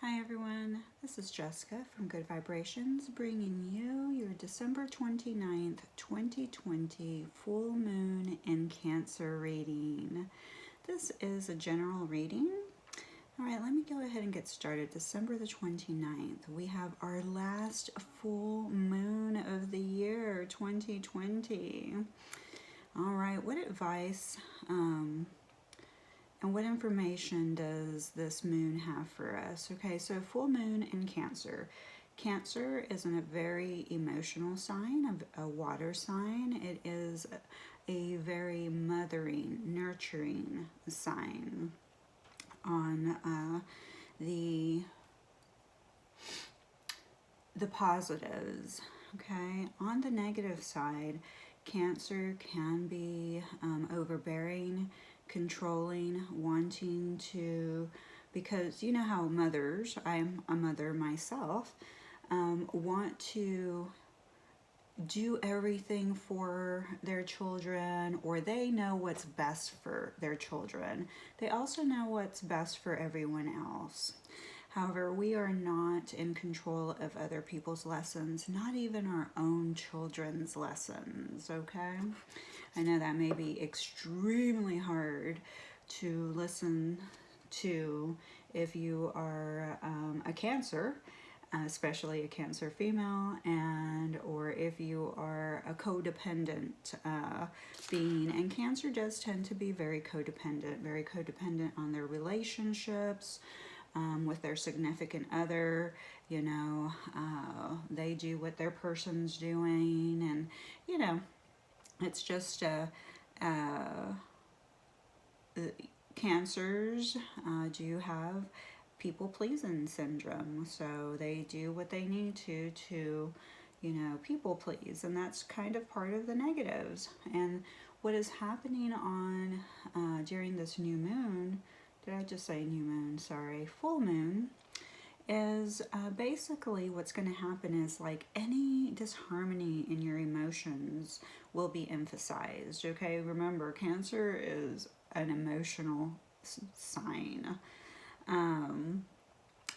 Hi everyone, this is Jessica from Good Vibrations bringing you your December 29th, 2020 full moon in Cancer reading. This is a general reading. Alright, let me go ahead and get started. December the 29th, we have our last full moon of the year 2020. Alright, what advice and what information does this moon have for us? Okay, so full moon in Cancer. Cancer is a very emotional sign, a water sign. It is a very mothering, nurturing sign. On the positives, okay? On the negative side, Cancer can be overbearing, controlling, wanting to, because you know how mothers, I'm a mother myself, want to do everything for their children, or they know what's best for their children. They also know what's best for everyone else. However, we are not in control of other people's lessons, not even our own children's lessons, okay? I know that may be extremely hard to listen to if you are a Cancer, especially a Cancer female, and or if you are a codependent being. And Cancer does tend to be very codependent on their relationships, with their significant other. You know, they do what their person's doing, and you know, it's just Cancers do have people-pleasing syndrome, so they do what they need to you know, people please, and that's kind of part of the negatives. And what is happening on during this new moon, did I just say new moon? Sorry, full moon, is basically what's going to happen is like any disharmony in your emotions will be emphasized. Okay, remember, Cancer is an emotional sign.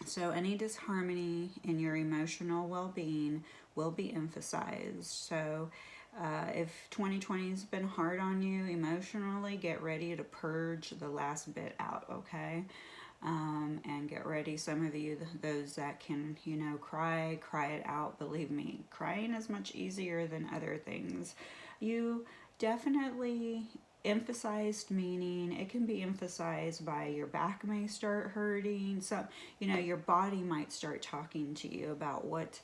So any disharmony in your emotional well-being will be emphasized. So if 2020 has been hard on you emotionally, get ready to purge the last bit out, okay? And get ready. Some of you, those that can, you know, cry it out. Believe me, crying is much easier than other things. You definitely emphasized, meaning it can be emphasized by your back may start hurting. So, you know, your body might start talking to you about what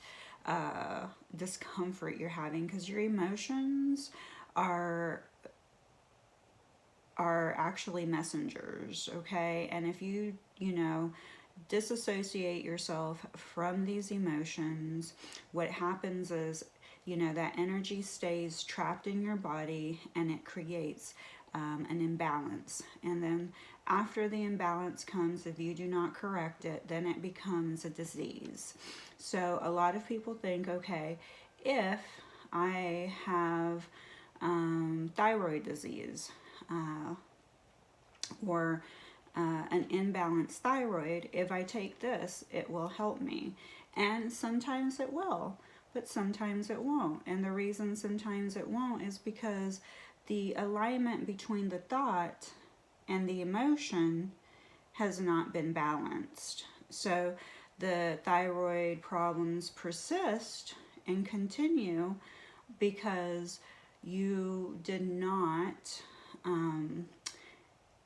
discomfort you're having, because your emotions are actually messengers, okay? And if you know, disassociate yourself from these emotions, what happens is, you know, that energy stays trapped in your body, and it creates an imbalance. And then after the imbalance comes, if you do not correct it, then it becomes a disease. So a lot of people think, okay, if I have thyroid disease, or an imbalanced thyroid, if I take this, it will help me. And sometimes it will, but sometimes it won't. And the reason sometimes it won't is because the alignment between the thought and the emotion has not been balanced. So the thyroid problems persist and continue because you did not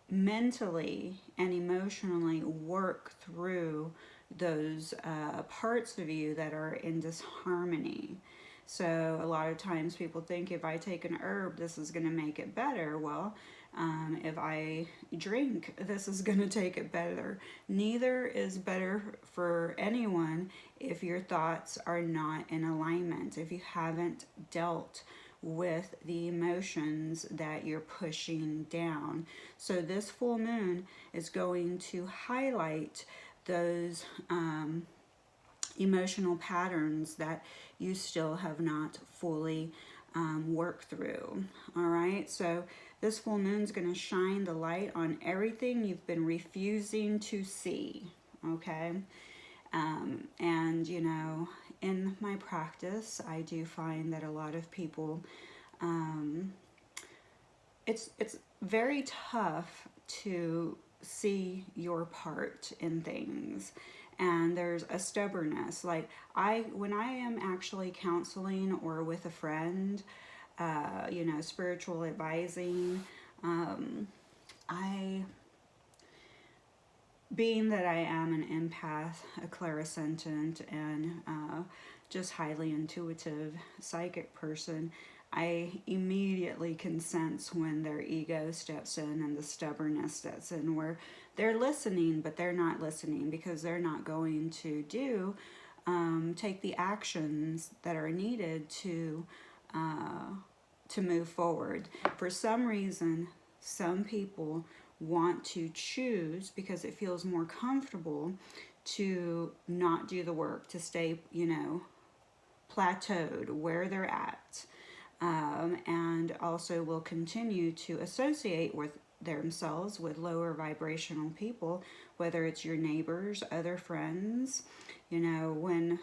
mentally and emotionally work through those parts of you that are in disharmony. So a lot of times people think, if I take an herb, this is going to make it better. Well, if I drink, this is going to take it better. Neither is better for anyone if your thoughts are not in alignment, if you haven't dealt with the emotions that you're pushing down. So this full moon is going to highlight those emotional patterns that you still have not fully worked through. All right, so this full moon is going to shine the light on everything you've been refusing to see. Okay, And, you know, in my practice, I do find that a lot of people, it's very tough to see your part in things, and there's a stubbornness. Like, when I am actually counseling or with a friend, you know, spiritual advising, I being that I am an empath, a clairsentient, and just highly intuitive psychic person, I immediately can sense when their ego steps in and the stubbornness steps in, where they're listening, but they're not listening because they're not going to take the actions that are needed to move forward. For some reason, some people want to choose, because it feels more comfortable, to not do the work, to stay, you know, plateaued where they're at, and also will continue to associate with themselves with lower vibrational people, whether it's your neighbors, other friends. You know, when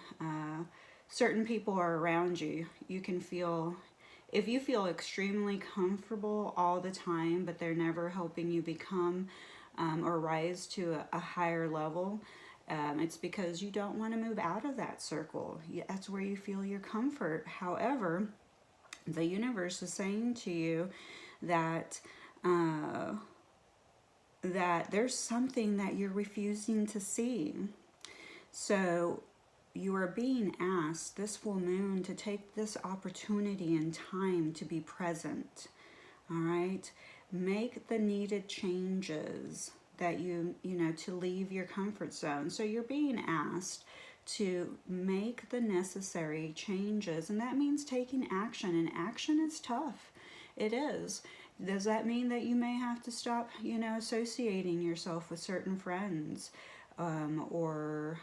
certain people are around you, you can feel, if you feel extremely comfortable all the time, but they're never helping you become or rise to a higher level, it's because you don't want to move out of that circle. That's where you feel your comfort. However, the universe is saying to you that that there's something that you're refusing to see. So you are being asked this full moon to take this opportunity and time to be present. All right, make the needed changes that you know, to leave your comfort zone. So you're being asked to make the necessary changes, and that means taking action, and action is tough. It is. Does that mean that you may have to stop, you know, associating yourself with certain friends, or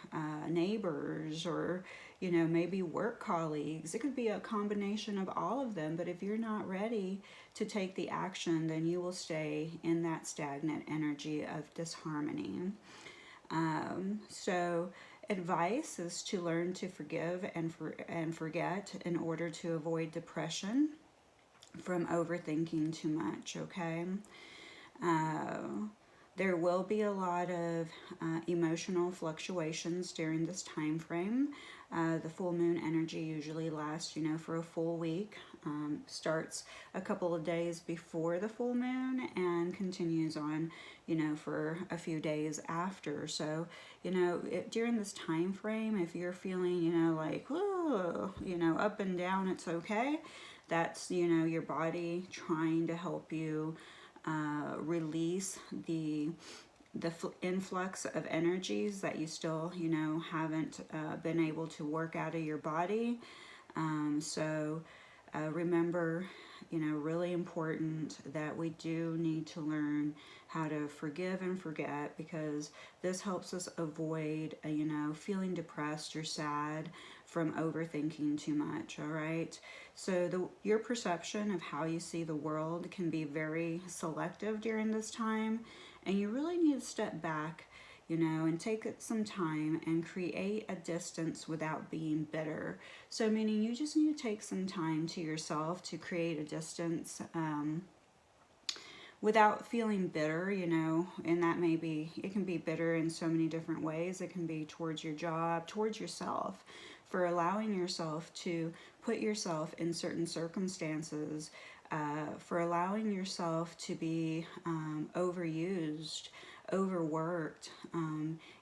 neighbors, or, you know, maybe work colleagues? It could be a combination of all of them, but if you're not ready to take the action, then you will stay in that stagnant energy of disharmony. So advice is to learn to forgive and forget in order to avoid depression from overthinking too much, okay? There will be a lot of emotional fluctuations during this time frame. The full moon energy usually lasts, you know, for a full week. Starts a couple of days before the full moon and continues on, you know, for a few days after. So, you know, during this time frame, if you're feeling, you know, like, whoa, you know, up and down, it's okay. That's, you know, your body trying to help you release the influx of energies that you still, you know, haven't been able to work out of your body. So remember, you know, really important that we do need to learn how to forgive and forget, because this helps us avoid, you know, feeling depressed or sad from overthinking too much, all right? So your perception of how you see the world can be very selective during this time, and you really need to step back, you know, and take some time and create a distance without being bitter. So meaning you just need to take some time to yourself to create a distance without feeling bitter, you know, and that may be, it can be bitter in so many different ways. It can be towards your job, towards yourself, for allowing yourself to put yourself in certain circumstances, for allowing yourself to be overused, overworked.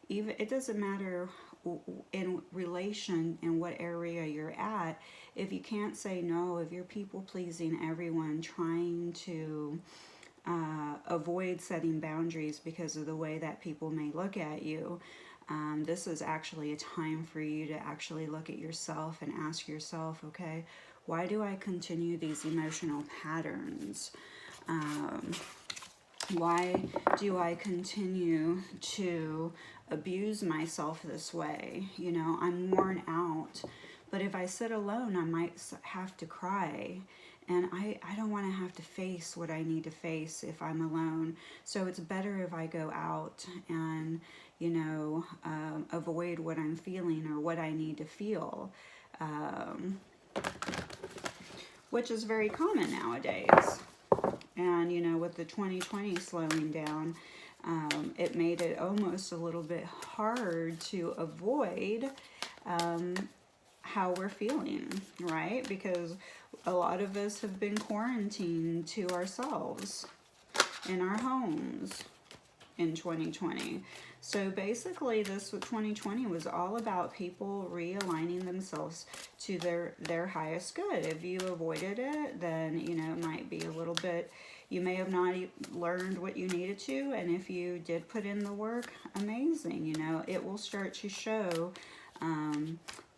Even, it doesn't matter in relation in what area you're at. If you can't say no, if you're people pleasing everyone, trying to avoid setting boundaries because of the way that people may look at you, this is actually a time for you to actually look at yourself and ask yourself, okay, why do I continue these emotional patterns? Why do I continue to abuse myself this way? You know, I'm worn out, but if I sit alone, I might have to cry. And I don't want to have to face what I need to face if I'm alone. So it's better if I go out and, you know, avoid what I'm feeling or what I need to feel, which is very common nowadays. And, you know, with the 2020 slowing down, it made it almost a little bit hard to avoid how we're feeling, right? Because a lot of us have been quarantined to ourselves in our homes in 2020. So basically this 2020 was all about people realigning themselves to their highest good. If you avoided it, then, you know, it might be a little bit, you may have not learned what you needed to, and if you did put in the work, amazing. You know, it will start to show,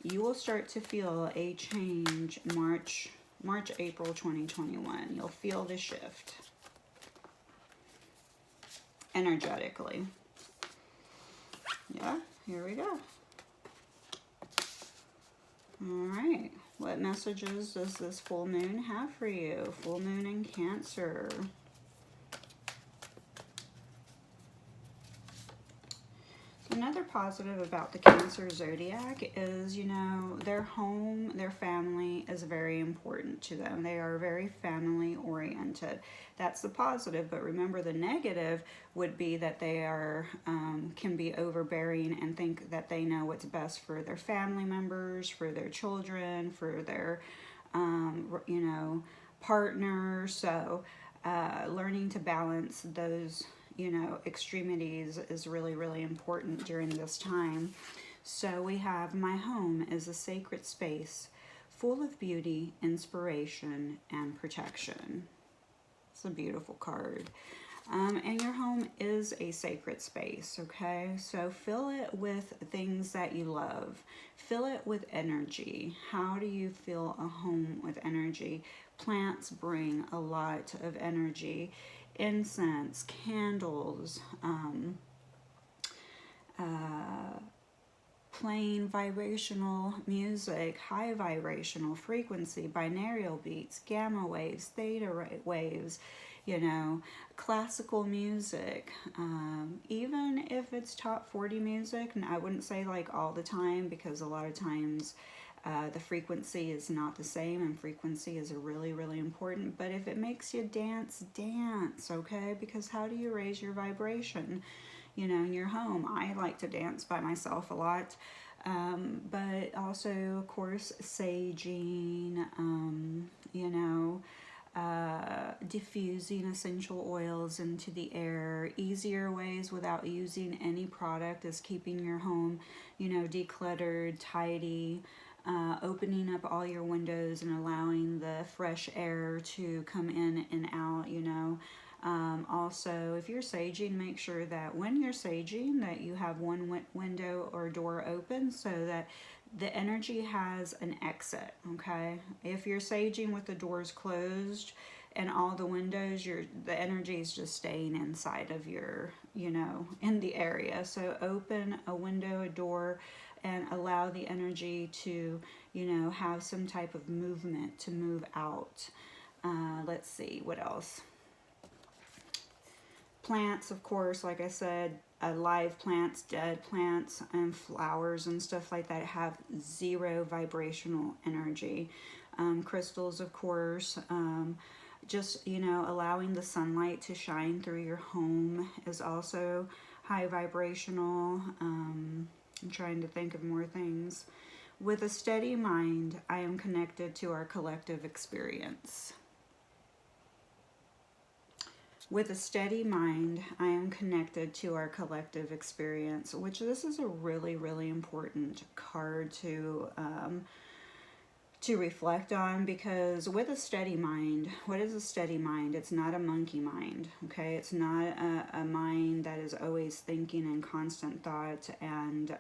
you will start to feel a change March, April 2021. You'll feel the shift energetically. Yeah, here we go. All right. What messages does this full moon have for you? Full moon in Cancer. Another positive about the Cancer zodiac is, you know, their home, their family is very important to them. They are very family oriented. That's the positive, but remember the negative would be that they are can be overbearing and think that they know what's best for their family members, for their children, for their you know, partner. So learning to balance those, you know, extremities is really, really important during this time. So we have, my home is a sacred space full of beauty, inspiration, and protection. It's a beautiful card. And your home is a sacred space, okay? So fill it with things that you love. Fill it with energy. How do you fill a home with energy? Plants bring a lot of energy. Incense, candles, playing vibrational music, high vibrational frequency, binaural beats, gamma waves, theta waves, you know, classical music, even if it's top 40 music, and I wouldn't say like all the time, because a lot of times the frequency is not the same, and frequency is really, really important. But if it makes you dance, dance, okay? Because how do you raise your vibration, you know, in your home? I like to dance by myself a lot, but also, of course, saging, you know, diffusing essential oils into the air. Easier ways without using any product is keeping your home, you know, decluttered, tidy. Opening up all your windows and allowing the fresh air to come in and out, you know. Also, if you're saging, make sure that when you're saging that you have one window or door open so that the energy has an exit, okay? If you're saging with the doors closed and all the windows, the energy is just staying inside of your, you know, in the area. So open a window, a door, and allow the energy to, you know, have some type of movement to move out. Let's see, what else? Plants, of course, like I said, live plants, dead plants, and flowers and stuff like that have zero vibrational energy. Crystals, of course, just, you know, allowing the sunlight to shine through your home is also high vibrational. I'm trying to think of more things. With a steady mind, I am connected to our collective experience. With a steady mind, I am connected to our collective experience, which this is a really, really important card to reflect on, because with a steady mind, what is a steady mind? It's not a monkey mind, okay? It's not a mind that is always thinking in constant thought and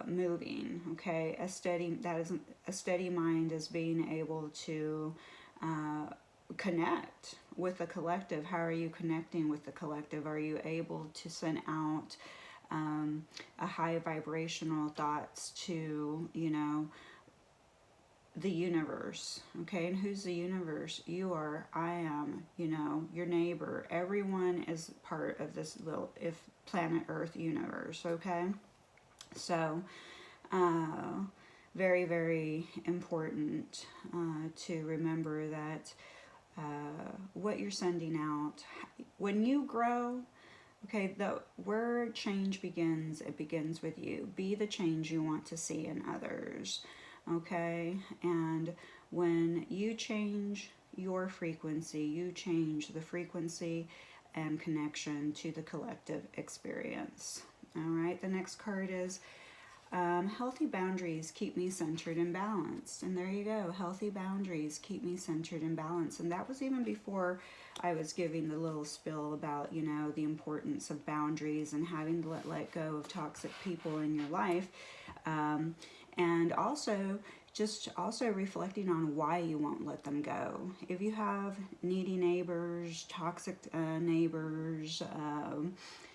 moving, okay? A steady mind is being able to connect with the collective. How are you connecting with the collective? Are you able to send out a high vibrational thoughts to, you know, the universe, okay? And who's the universe? You are, I am, you know, your neighbor. Everyone is part of this little, if planet Earth universe, okay? So, very, very important to remember that what you're sending out, when you grow, okay, where change begins, it begins with you. Be the change you want to see in others, okay? And when you change your frequency, you change the frequency and connection to the collective experience. All right, the next card is healthy boundaries keep me centered and balanced. And there you go. Healthy boundaries keep me centered and balanced. And that was even before I was giving the little spill about, you know, the importance of boundaries and having to let go of toxic people in your life. And also, just also reflecting on why you won't let them go. If you have needy neighbors, toxic neighbors,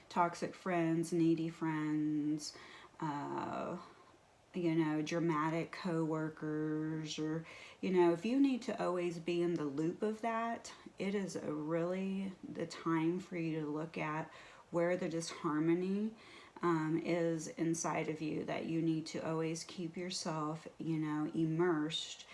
toxic friends, needy friends, you know, dramatic coworkers, or, you know, if you need to always be in the loop of that, it is really the time for you to look at where the disharmony is inside of you, that you need to always keep yourself, you know, immersed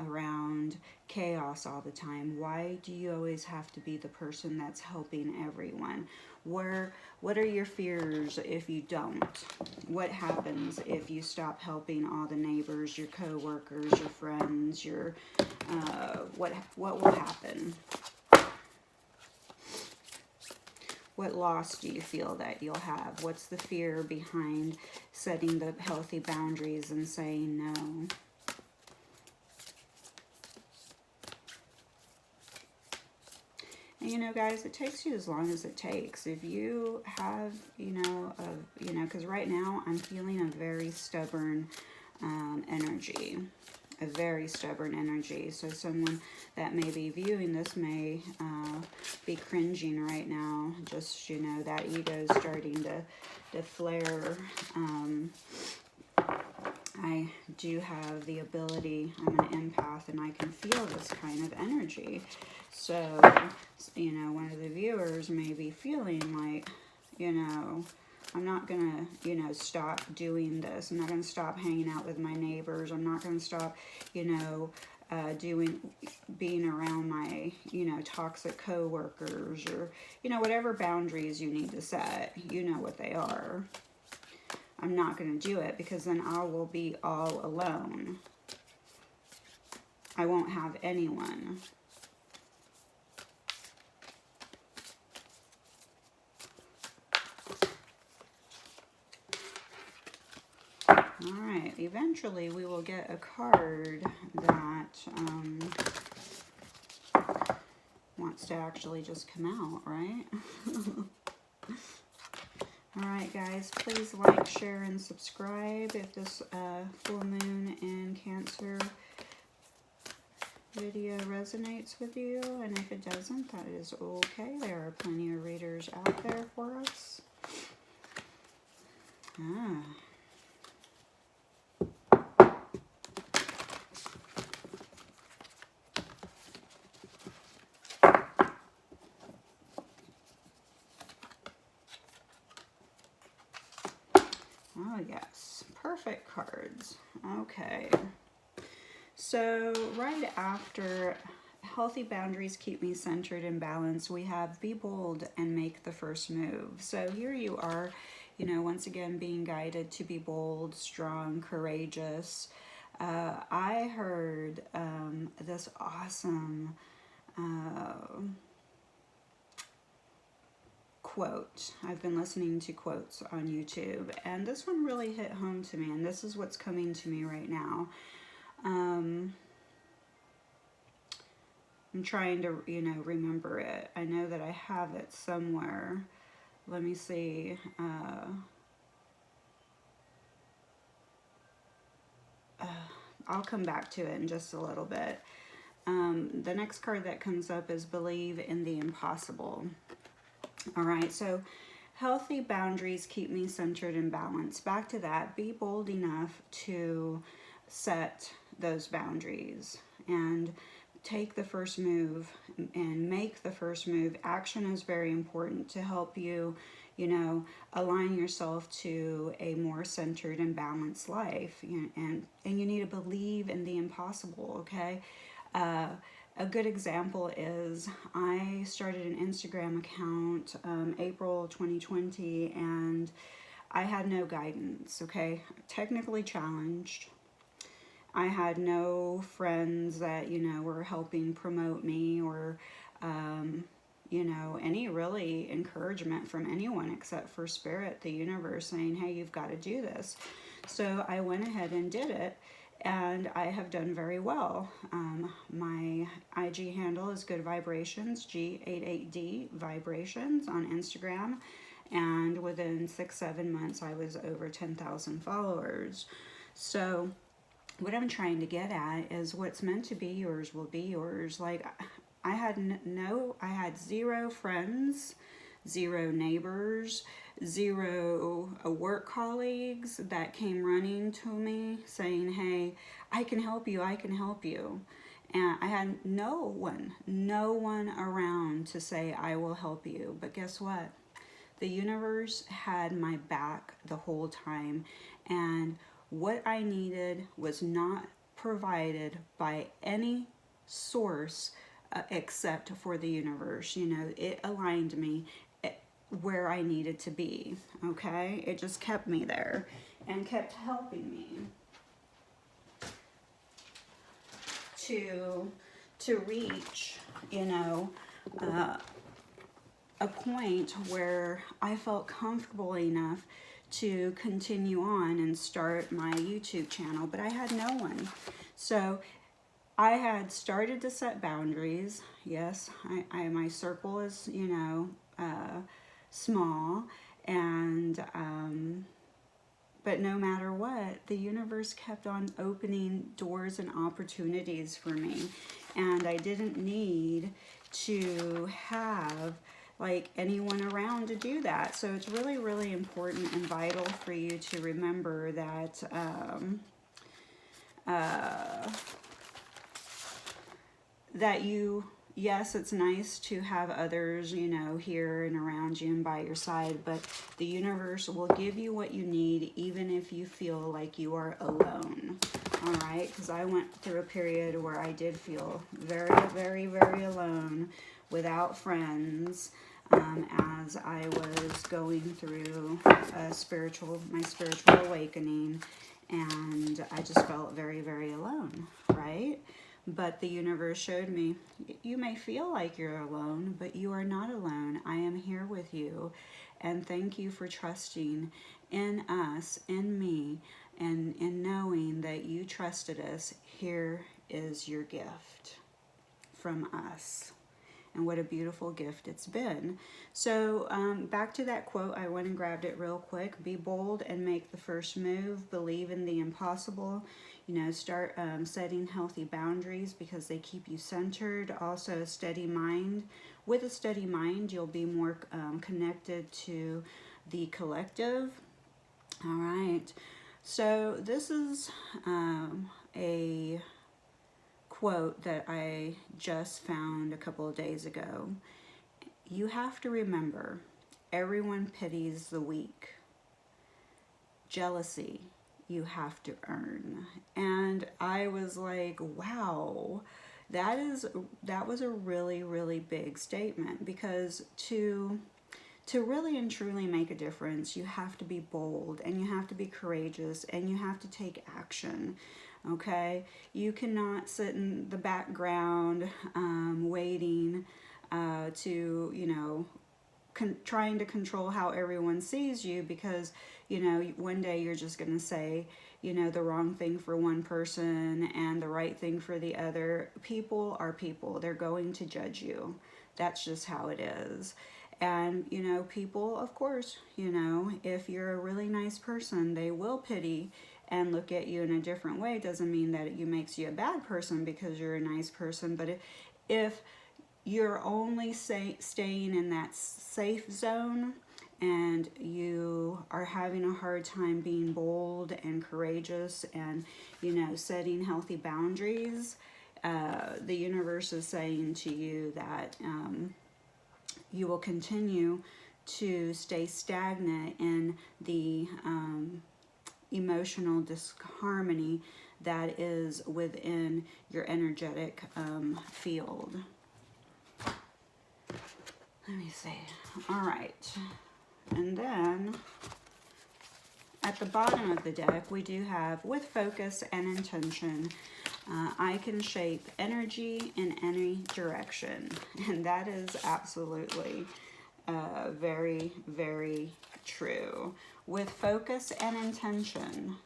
around chaos all the time. Why do you always have to be the person that's helping everyone? What are your fears if you don't? What happens if you stop helping all the neighbors, your co-workers, your friends, your what will happen? What loss do you feel that you'll have? What's the fear behind setting the healthy boundaries and saying no? And, you know, guys, it takes you as long as it takes. If you have, you know, because right now I'm feeling a very stubborn energy. A very stubborn energy. So someone that may be viewing this may be cringing right now. Just, you know, that ego is starting to flare. I do have the ability, I'm an empath, and I can feel this kind of energy. So, you know, one of the viewers may be feeling like, you know, I'm not going to, you know, stop doing this. I'm not going to stop hanging out with my neighbors. I'm not going to stop, you know, being around my, you know, toxic coworkers, or, you know, whatever boundaries you need to set, you know what they are. I'm not going to do it, because then I will be all alone. I won't have anyone. All right, eventually we will get a card that wants to actually just come out, right? All right, guys, please like, share, and subscribe if this full moon in Cancer video resonates with you. And if it doesn't, that is okay. There are plenty of readers out there for us. Oh, yes. Perfect cards. Okay. So, right after healthy boundaries keep me centered and balanced, we have be bold and make the first move. So, here you are, you know, once again being guided to be bold, strong, courageous. I heard this awesome quote. I've been listening to quotes on YouTube, and this one really hit home to me, and this is what's coming to me right now. I'm trying to, you know, remember it. I know that I have it somewhere. Let me see. I'll come back to it in just a little bit. The next card that comes up is believe in the impossible. All right, so healthy boundaries keep me centered and balanced. Back to that, be bold enough to set those boundaries and take the first move and make the first move. Action is very important to help you, you know, align yourself to a more centered and balanced life. And you need to believe in the impossible, okay? A good example is I started an Instagram account April 2020, and I had no guidance, okay? Technically challenged. I had no friends that, you know, were helping promote me or, you know, any really encouragement from anyone except for Spirit, the universe, saying, hey, you've got to do this. So I went ahead and did it, and I have done very well. My IG handle is Good Vibrations, G88D Vibrations on Instagram, and within 6-7 months I was over 10,000 followers. So what I'm trying to get at is what's meant to be yours will be yours. Like, I had I had 0 friends, 0 neighbors, 0 work colleagues that came running to me saying, hey, I can help you, I can help you. And I had no one around to say, I will help you. But guess what? The universe had my back the whole time, and what I needed was not provided by any source except for the universe. You know, it aligned me where I needed to be, okay? It just kept me there and kept helping me to reach, you know, a point where I felt comfortable enough to continue on and start my YouTube channel, but I had no one. So I had started to set boundaries. Yes, my circle is, you know, small, and but no matter what, the universe kept on opening doors and opportunities for me, and I didn't need to have like anyone around to do that. So it's really, really important and vital for you to remember that that you, yes, it's nice to have others, you know, here and around you and by your side, but the universe will give you what you need even if you feel like you are alone. All right, because I went through a period where I did feel very, very, very alone, without friends, as I was going through my spiritual awakening, and I just felt very, very alone, right? But the universe showed me, you may feel like you're alone, but you are not alone. I am here with you, and thank you for trusting in us, in me, and in knowing that you trusted us. Here is your gift from us. And what a beautiful gift it's been. So back to that quote, I went and grabbed it real quick. Be bold and make the first move. Believe in the impossible. You know, start setting healthy boundaries because they keep you centered. Also, a steady mind. With a steady mind, you'll be more connected to the collective. All right. So this is a quote that I just found a couple of days ago. You have to remember, everyone pities the weak. Jealousy, you have to earn. And I was like, wow, that was a really, really big statement, because to really and truly make a difference, you have to be bold, and you have to be courageous, and you have to take action. Okay, you cannot sit in the background waiting to, you know, trying to control how everyone sees you, because, you know, one day you're just going to say, you know, the wrong thing for one person and the right thing for the other. People are people. They're going to judge you. That's just how it is. And, you know, people, of course, you know, if you're a really nice person, they will pity and look at you in a different way. Doesn't mean that it makes you a bad person because you're a nice person. But if you're only staying in that safe zone and you are having a hard time being bold and courageous and, you know, setting healthy boundaries, the universe is saying to you that you will continue to stay stagnant in the emotional disharmony that is within your energetic field. Let me see. All right. And then at the bottom of the deck, we do have, with focus and intention, I can shape energy in any direction. And that is absolutely very, very true. With focus and intention,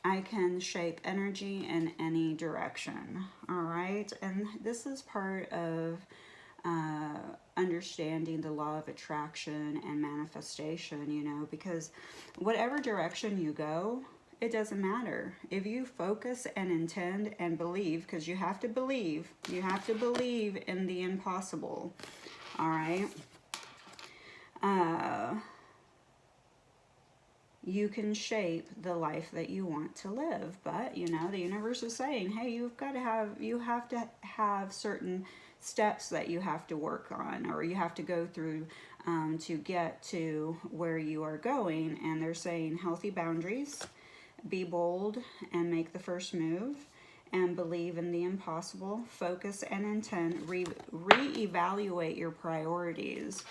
I can shape energy in any direction. All right. And this is part of understanding the law of attraction and manifestation, you know, because whatever direction you go, it doesn't matter. If you focus and intend and believe, because you have to believe in the impossible. All right. You can shape the life that you want to live. But, you know, the universe is saying, hey, you have to have certain steps that you have to work on, or you have to go through to get to where you are going. And they're saying healthy boundaries, be bold and make the first move, and believe in the impossible, focus and intent, reevaluate your priorities.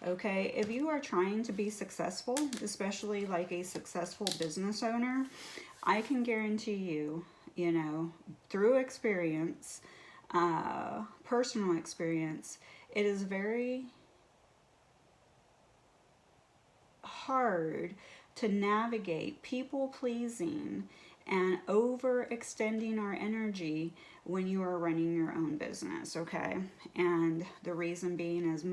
Okay, if you are trying to be successful, especially like a successful business owner, I can guarantee you, you know, through experience, personal experience, it is very hard to navigate people pleasing and overextending our energy when you are running your own business, okay? And the reason being is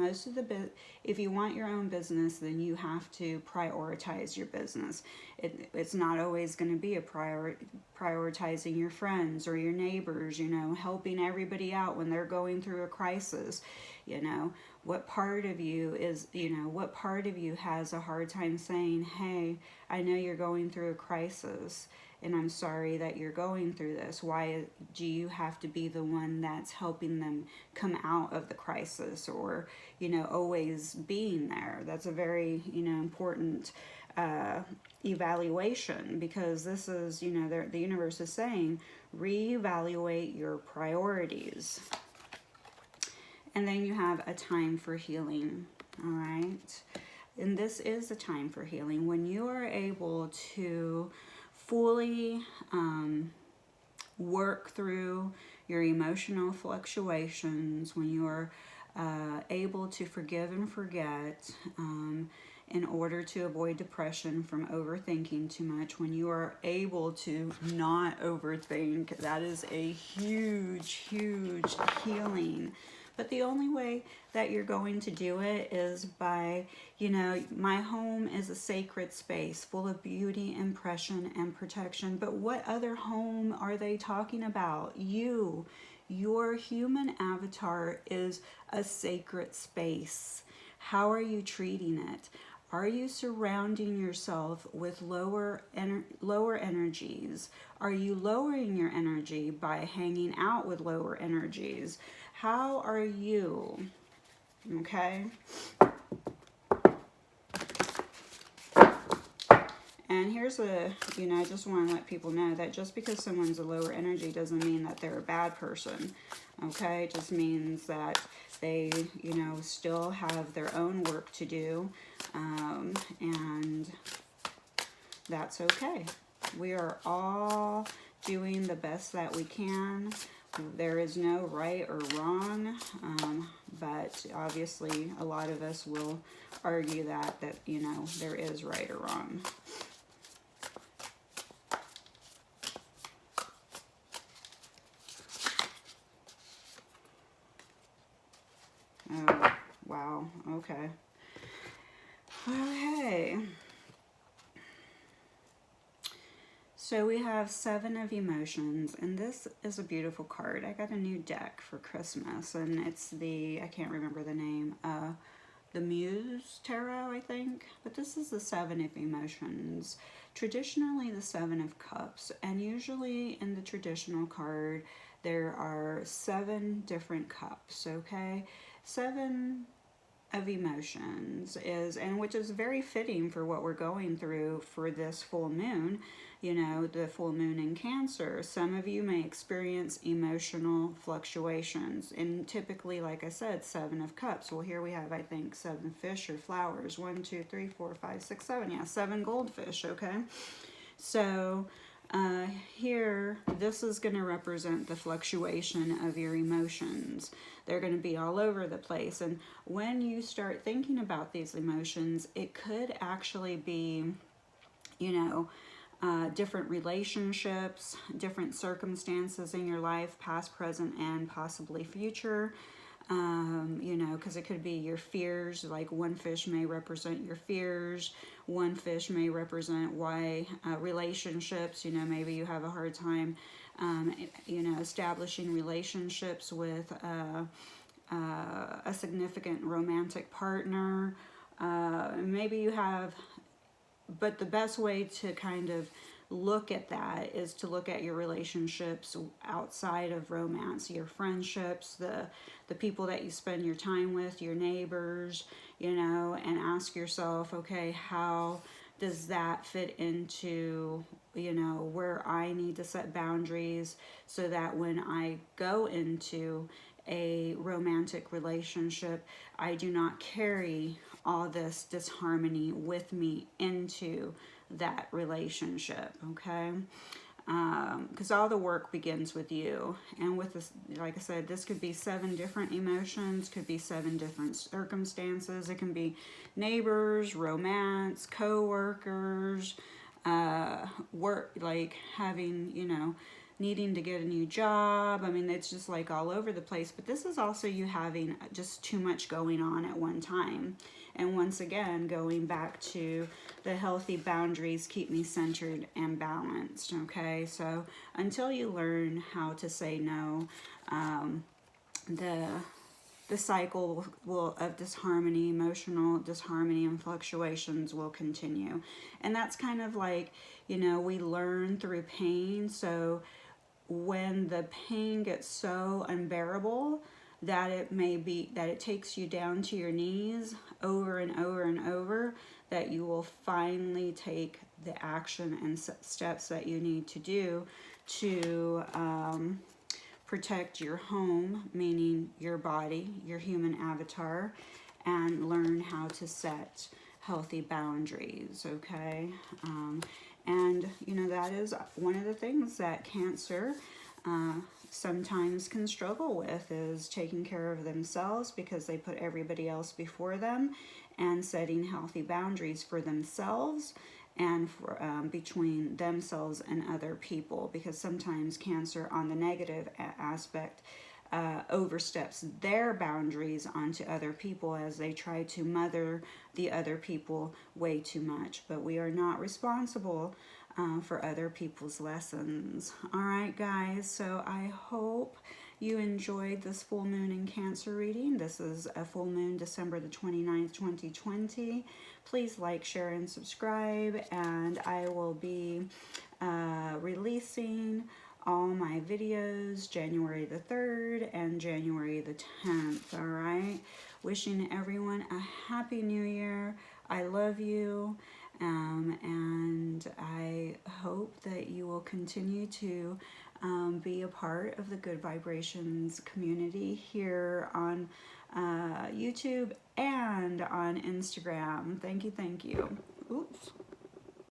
if you want your own business, then you have to prioritize your business. It's not always going to be a prioritizing your friends or your neighbors, you know, helping everybody out when they're going through a crisis. You know, what part of you has a hard time saying, hey, I know you're going through a crisis, and I'm sorry that you're going through this. Why do you have to be the one that's helping them come out of the crisis, or, you know, always being there? That's a very, you know, important evaluation, because this is, you know, the universe is saying, reevaluate your priorities. And then you have a time for healing, all right? And this is a time for healing. When you are able to fully work through your emotional fluctuations, when you are able to forgive and forget in order to avoid depression from overthinking too much, when you are able to not overthink, that is a huge, huge healing. But the only way that you're going to do it is by, you know, my home is a sacred space full of beauty, impression, and protection. But what other home are they talking about? You. Your human avatar is a sacred space. How are you treating it? Are you surrounding yourself with lower energies? Are you lowering your energy by hanging out with lower energies? How are you? Okay. And here's I just want to let people know that just because someone's a lower energy doesn't mean that they're a bad person. Okay. It just means that they, you know, still have their own work to do. And that's okay. We are all doing the best that we can. There is no right or wrong, but obviously a lot of us will argue that, you know, there is right or wrong. Oh, wow. Okay. Okay. So we have 7 of emotions, and this is a beautiful card. I got a new deck for Christmas, and it's I can't remember the name, the Muse Tarot, I think. But this is the Seven of Emotions. Traditionally the Seven of Cups. And usually in the traditional card, there are 7 different cups, okay? 7 of emotions is, and which is very fitting for what we're going through for this full moon, you know, the full moon in Cancer. Some of you may experience emotional fluctuations, and typically, like I said, 7 of Cups. Well, here we have, I think, 7 fish or flowers. 1, 2, 3, 4, 5, 6, 7. Yeah, 7 goldfish, okay? So here, this is going to represent the fluctuation of your emotions. They're going to be all over the place. And when you start thinking about these emotions, it could actually be, you know, different relationships, different circumstances in your life, past, present, and possibly future. You know, because it could be your fears, like one fish may represent your fears, one fish may represent why relationships, you know, maybe you have a hard time, you know, establishing relationships with a significant romantic partner. Maybe you have, but the best way to kind of look at that is to look at your relationships outside of romance, your friendships, the people that you spend your time with, your neighbors, you know, and ask yourself, okay, how does that fit into, you know, where I need to set boundaries so that when I go into a romantic relationship, I do not carry all this disharmony with me into that relationship, okay? Because all the work begins with you. And with this, like I said, this could be 7 different emotions, could be 7 different circumstances. It can be neighbors, romance, co-workers, work, like having, you know, needing to get a new job. I mean, it's just like all over the place. But this is also you having just too much going on at one time. And once again, going back to the healthy boundaries keep me centered and balanced, okay? So until you learn how to say no, the cycle of disharmony, emotional disharmony and fluctuations will continue. And that's kind of like, you know, we learn through pain. So when the pain gets so unbearable that it takes you down to your knees over and over and over, that you will finally take the action and steps that you need to do to protect your home, meaning your body, your human avatar, and learn how to set healthy boundaries, okay? And, you know, that is one of the things that Cancer sometimes can struggle with, is taking care of themselves because they put everybody else before them, and setting healthy boundaries for themselves and for, between themselves and other people, because sometimes Cancer on the negative aspect oversteps their boundaries onto other people as they try to mother the other people way too much. But we are not responsible for other people's lessons. All right, guys, so I hope you enjoyed this full moon in Cancer reading. This is a full moon, December the 29th, 2020. Please like, share, and subscribe, and I will be releasing all my videos January the 3rd and January the 10th, all right? Wishing everyone a happy new year. I love you, and I hope that you will continue to be a part of the Good Vibrations community here on YouTube and on Instagram. Thank you, thank you. Oops.